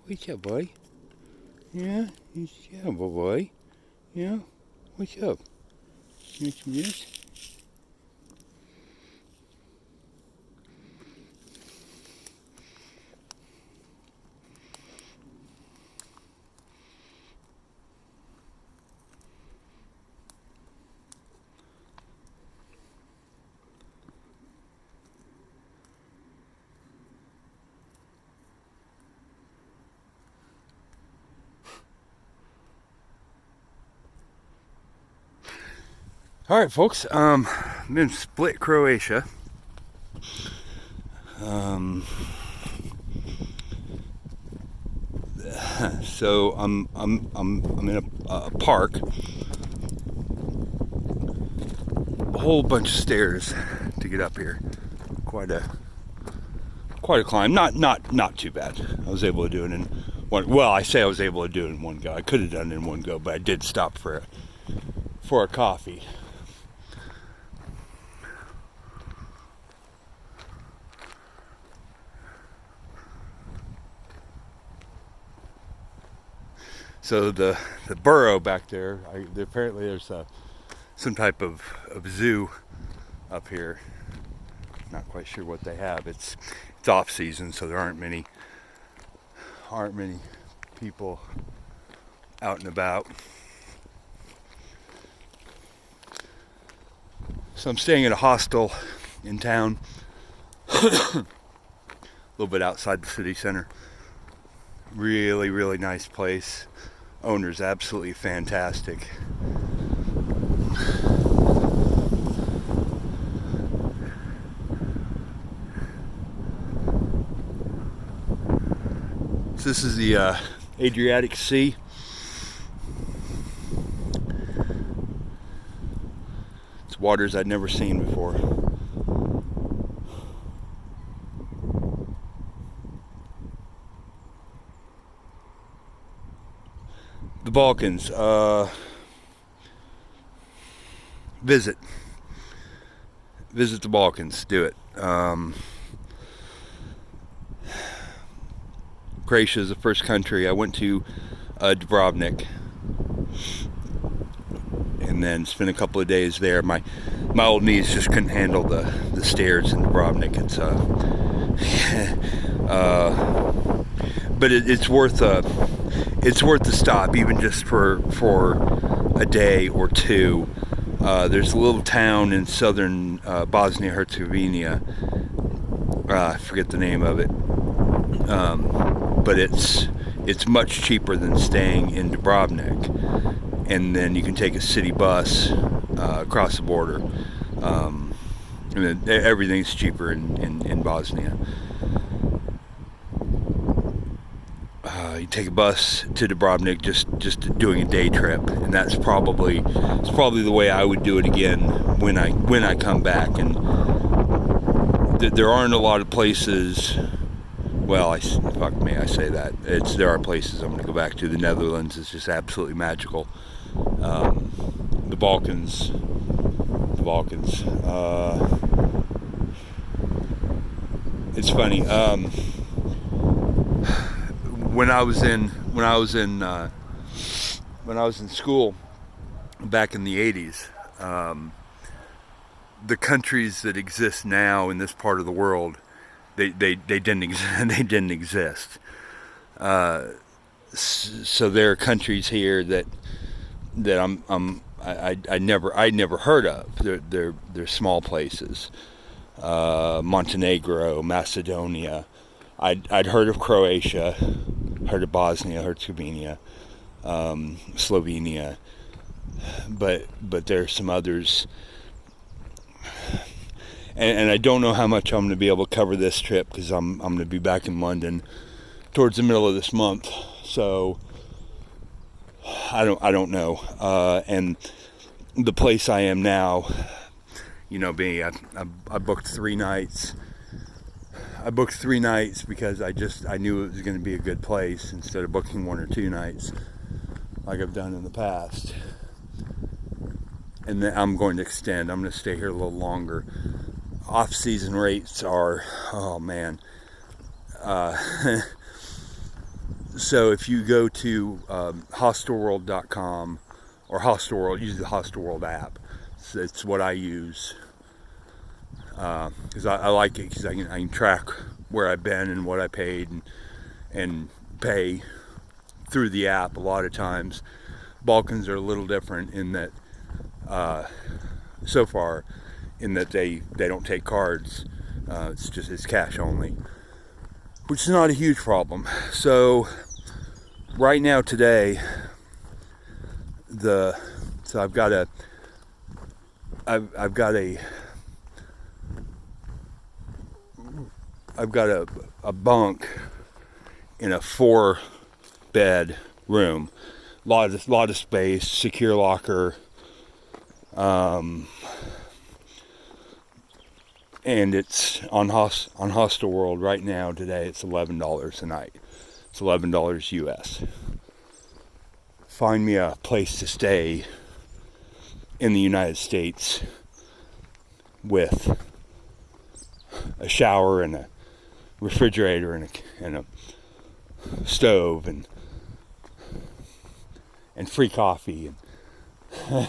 What's up, boy? Yeah? Yeah, boy. Yeah? What's up? You want some of this? Alright, folks. I'm in Split, Croatia. So I'm in a park. A whole bunch of stairs to get up here. Quite a climb. Not too bad. I was able to do it in one. Well, I say I was able to do it in one go. I could have done it in one go, but I did stop for a coffee. So the burrow back there, apparently there's some type of zoo up here. Not quite sure what they have. It's off season, so there aren't many people out and about. So I'm staying at a hostel in town, a little bit outside the city center. Really, really nice place. Owner's absolutely fantastic. So this is the Adriatic Sea. It's waters I'd never seen before. The Balkans. Visit the Balkans. Do it. Croatia is the first country I went to. Dubrovnik, and then spent a couple of days there. My old knees just couldn't handle the stairs in Dubrovnik. It's but it's worth the stop, even just for a day or two. There's a little town in southern Bosnia-Herzegovina. I forget the name of it, but it's much cheaper than staying in Dubrovnik. And then you can take a city bus across the border. And then everything's cheaper in Bosnia. You take a bus to Dubrovnik, just doing a day trip, and it's probably the way I would do it again when I come back. And there aren't a lot of places. Well, I say that. There are places I'm going to go back to. The Netherlands is just absolutely magical. The Balkans. It's funny. When I was in school back in the 80s, the countries that exist now in this part of the world, they didn't exist. So there are countries here that I never heard of. They're small places. Montenegro, Macedonia. I'd heard of Croatia, heard of Bosnia, Herzegovina, Slovenia, but there's some others, and I don't know how much I'm going to be able to cover this trip, because I'm going to be back in London towards the middle of this month. So I don't know. And the place I am now, I booked 3 nights. I booked 3 nights because I knew it was going to be a good place, instead of booking 1 or 2 nights like I've done in the past. And then I'm going to extend. I'm going to stay here a little longer. Off-season rates are, oh man. So if you go to hostelworld.com or Hostelworld, use the Hostelworld app. It's what I use because I like it because I can track where I've been and what I paid and pay through the app. A lot of times Balkans are a little different in that so far in that they don't take cards. It's cash only, which is not a huge problem. So right now today I've got a bunk in a 4-bed room, lot of space, secure locker, and it's on Hostelworld right now today. It's $11 a night. It's $11 US. Find me a place to stay in the United States with a shower and a refrigerator and a stove and free coffee and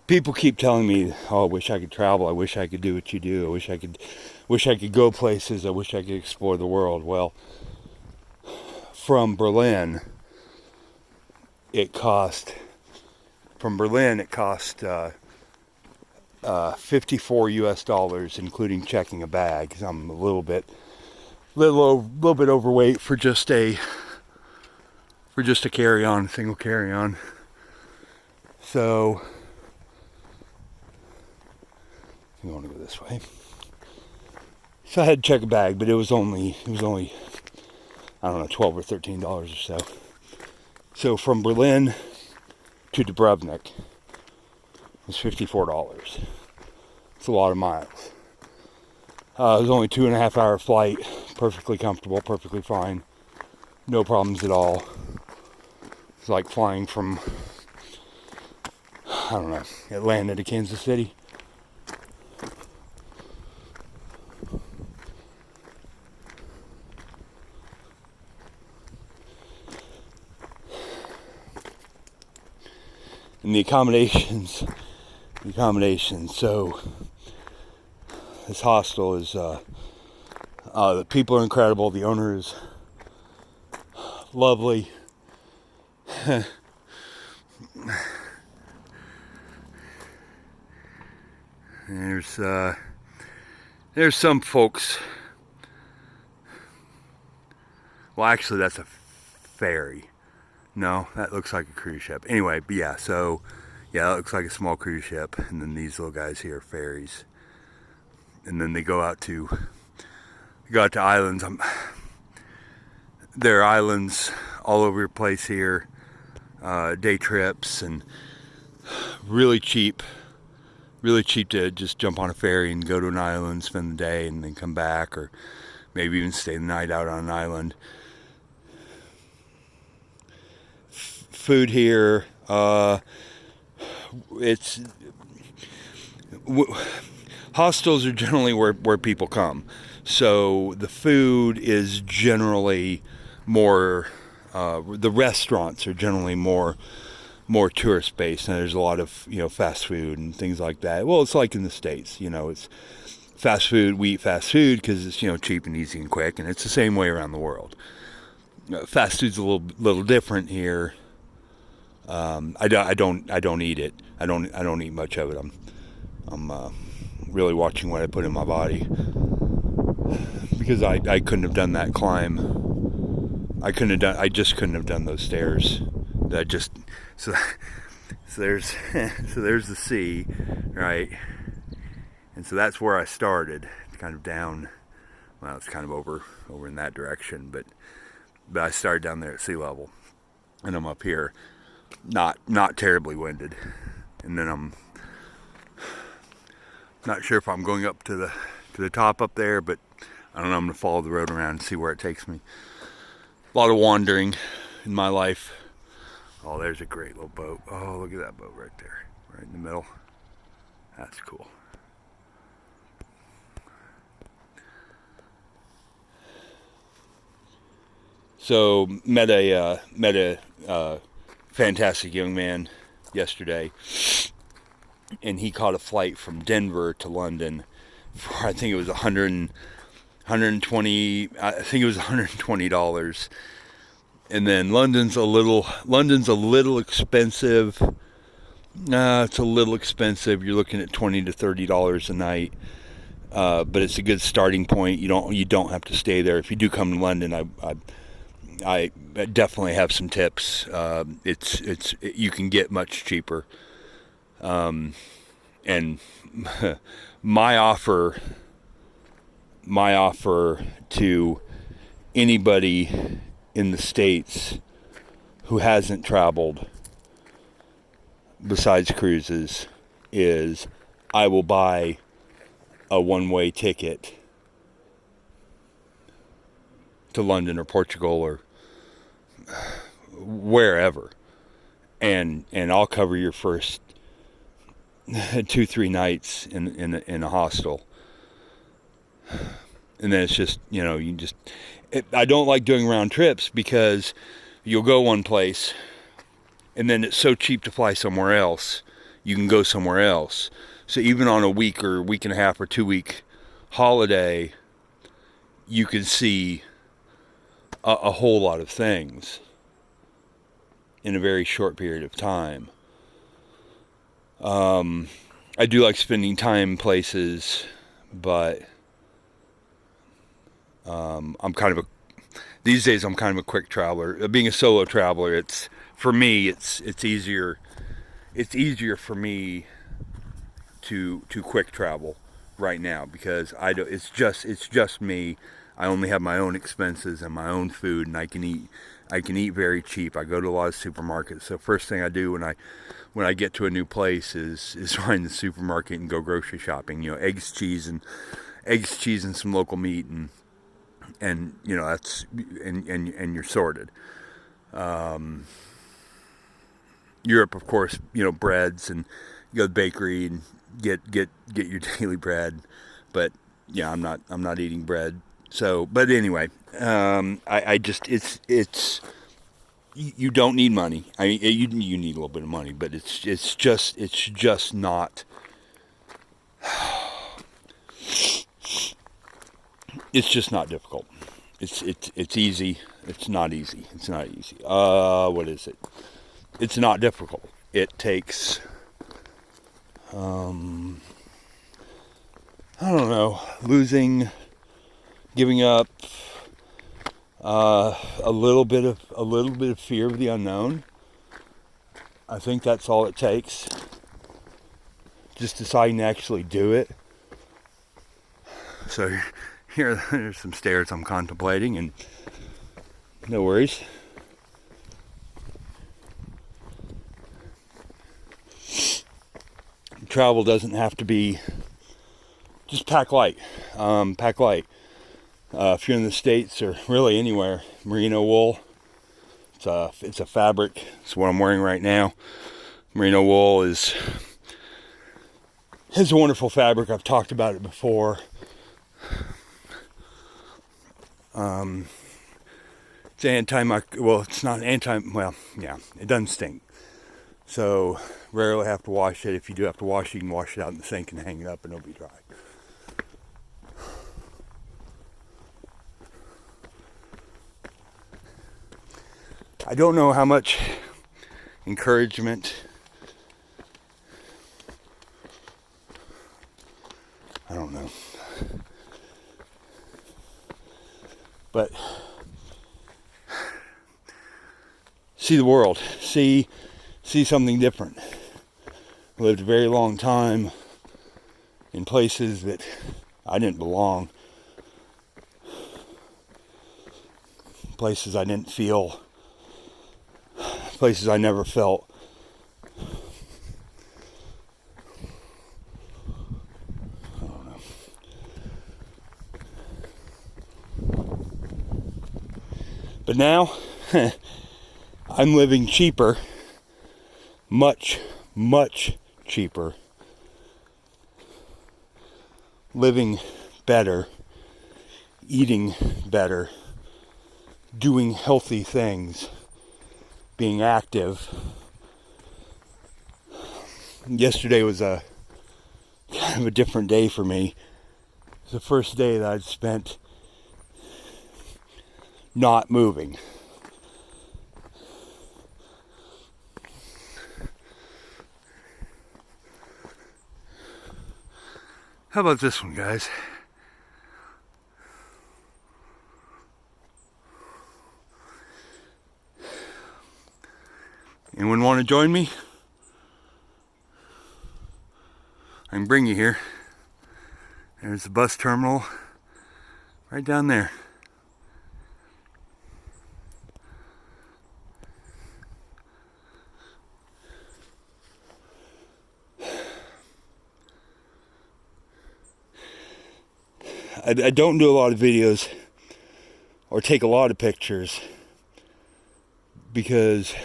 people keep telling me, "Oh, I wish I could travel. I wish I could do what you do. I wish I could go places. I wish I could explore the world." Well, from Berlin, it cost 54 US dollars, including checking a bag, because I'm a little bit overweight for just a carry-on, single carry-on. So you want to go this way. So I had to check a bag, but it was only I don't know, $12 or $13 or so. So from Berlin to Dubrovnik was $54. It's a lot of miles. It was only 2.5 hour flight, perfectly comfortable, perfectly fine, no problems at all. It's like flying from, I don't know, Atlanta to Kansas City. And the accommodations. So this hostel is, the people are incredible. The owner is lovely. There's some folks. Well, actually, that's a ferry. No, that looks like a cruise ship. Anyway, but yeah, so yeah, that looks like a small cruise ship, and then these little guys here are ferries, and then they go out to islands. There are islands all over your place here, day trips, and really cheap to just jump on a ferry and go to an island, spend the day, and then come back, or maybe even stay the night out on an island. Food here, hostels are generally where people come, so the food is generally more, the restaurants are generally more tourist based, and there's a lot of fast food and things like that. Well, it's like in the States, it's fast food. We eat fast food because it's cheap and easy and quick, and it's the same way around the world. Fast food's a little different here. I don't eat it. I don't eat much of it. I'm really watching what I put in my body, because I couldn't have done that climb. I just couldn't have done those stairs. So there's the sea, right? And so that's where I started, kind of down. Well, it's kind of over in that direction, but I started down there at sea level, and I'm up here, not terribly winded, and then I'm not sure if I'm going up to the top up there, but I don't know. I'm gonna follow the road around and see where it takes me. A lot of wandering in my life. Oh, there's a great little boat. Oh, look at that boat right there, right in the middle. That's cool. So met a fantastic young man yesterday, and he caught a flight from Denver to London for, I think it was 120. I think it was $120. And then London's a little expensive. It's a little expensive. You're looking at $20 to $30 a night. But it's a good starting point. You don't have to stay there. If you do come to London, I definitely have some tips. You can get much cheaper. And my offer to anybody in the States who hasn't traveled besides cruises is I will buy a one-way ticket to London or Portugal or wherever, and I'll cover your first 2-3 nights in a hostel, and then it's just I don't like doing round trips because you'll go one place and then it's so cheap to fly somewhere else, you can go somewhere else. So even on a week or week and a half or 2-week holiday, you can see a whole lot of things in a very short period of time. I do like spending time places, but these days I'm kind of a quick traveler. Being a solo traveler, it's easier. It's easier for me to quick travel right now because it's just me. I only have my own expenses and my own food, and I can eat very cheap. I go to a lot of supermarkets. So first thing I do when I get to a new place is find the supermarket and go grocery shopping. Eggs, cheese, and some local meat, and that's and you're sorted. Europe, of course, breads, and you go to the bakery and get your daily bread. But yeah, I'm not eating bread. So, but anyway, I just it's you don't need money. I mean, you need a little bit of money, but it's just not. It's just not difficult. It's easy. It's not easy. It's not easy. What is it? It's not difficult. It takes, I don't know, giving up, a little bit of fear of the unknown. I think that's all it takes. Just deciding to actually do it. So there's some stairs I'm contemplating, and no worries. Travel doesn't have to be, just pack light. Pack light. If you're in the States or really anywhere, merino wool. It's a fabric. It's what I'm wearing right now. Merino wool is a wonderful fabric. I've talked about it before. It's it's not it doesn't stink. So rarely have to wash it. If you do have to wash it, you can wash it out in the sink and hang it up and it'll be dry. I don't know how much encouragement, I don't know, but see the world, see something different. I lived a very long time in places that I didn't belong, places I didn't feel, places I never felt. I don't know. But now I'm living cheaper, much cheaper, living better, eating better, doing healthy things, being active. Yesterday was a kind of a different day for me. It's the first day that I'd spent not moving. How about this one, guys? Anyone want to join me? I can bring you here. There's the bus terminal right down there. I don't do a lot of videos or take a lot of pictures because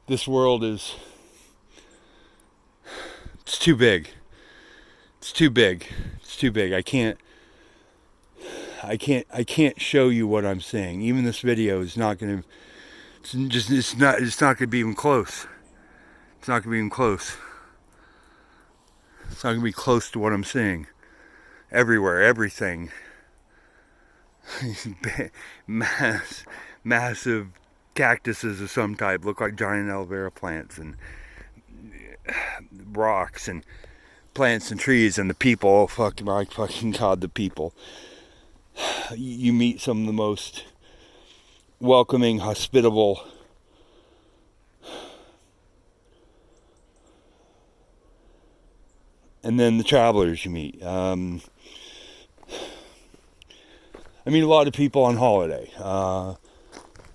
this world is, it's too big. It's too big. It's too big. I can't show you what I'm saying. Even this video is not going to, it's not going to be even close. It's not going to be even close. It's not going to be close to what I'm saying. Everywhere, everything. Massive cactuses of some type look like giant aloe vera plants, and rocks and plants and trees, and the people. Oh my fucking god, the people. You meet some of the most welcoming, hospitable, and then the travelers you meet. I meet a lot of people on holiday,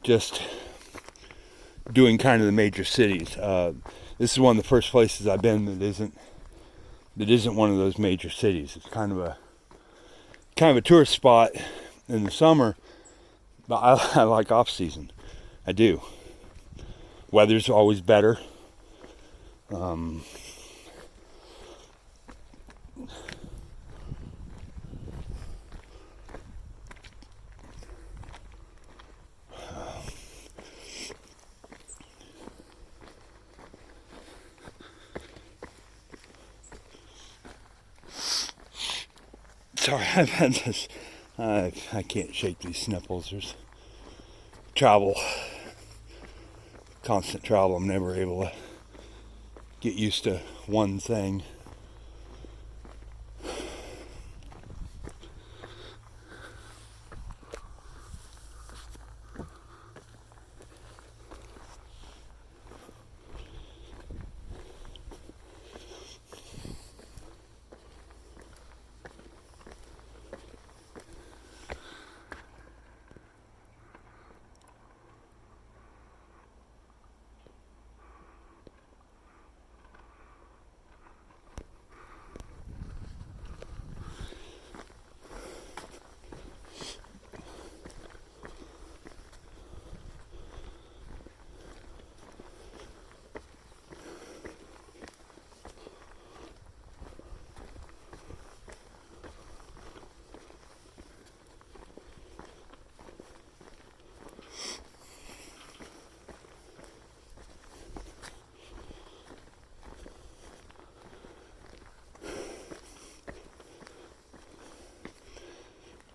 just doing kind of the major cities. This is one of the first places I've been that isn't one of those major cities. It's kind of a tourist spot in the summer, but I like off season. I do. Weather's always better. Sorry, I've had this. I can't shake these sniffles. There's travel, constant travel. I'm never able to get used to one thing.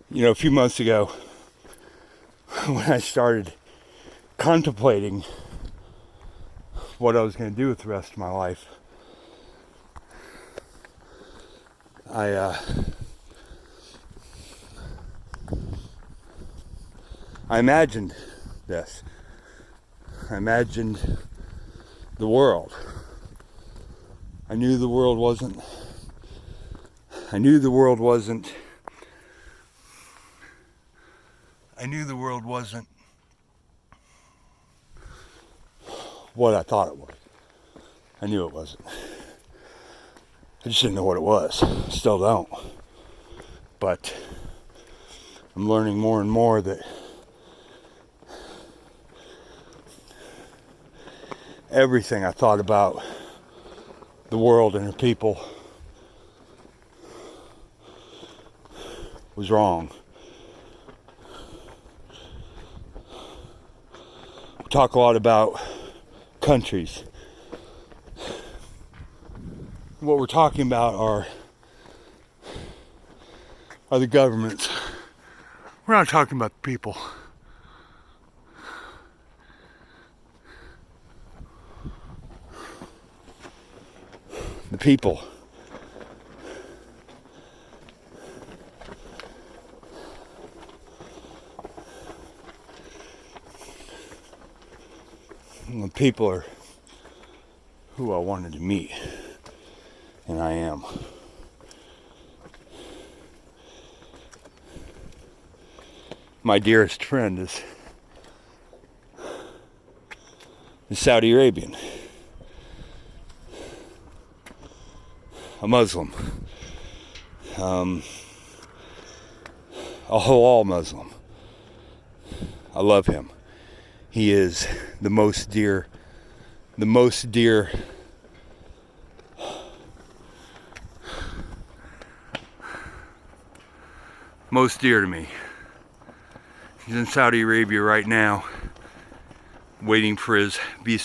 You know, a few months ago, when I started contemplating what I was going to do with the rest of my life, I imagined this. I imagined the world. I knew the world wasn't what I thought it was. I knew it wasn't. I just didn't know what it was. Still don't. But I'm learning more and more that everything I thought about the world and her people was wrong. We talk a lot about countries. What we're talking about are the governments. We're not talking about the people. The people. And the people are who I wanted to meet, and I am. My dearest friend is Saudi Arabian, a Muslim, a halal Muslim. I love him. He is the most dear to me. He's in Saudi Arabia right now, waiting for his visa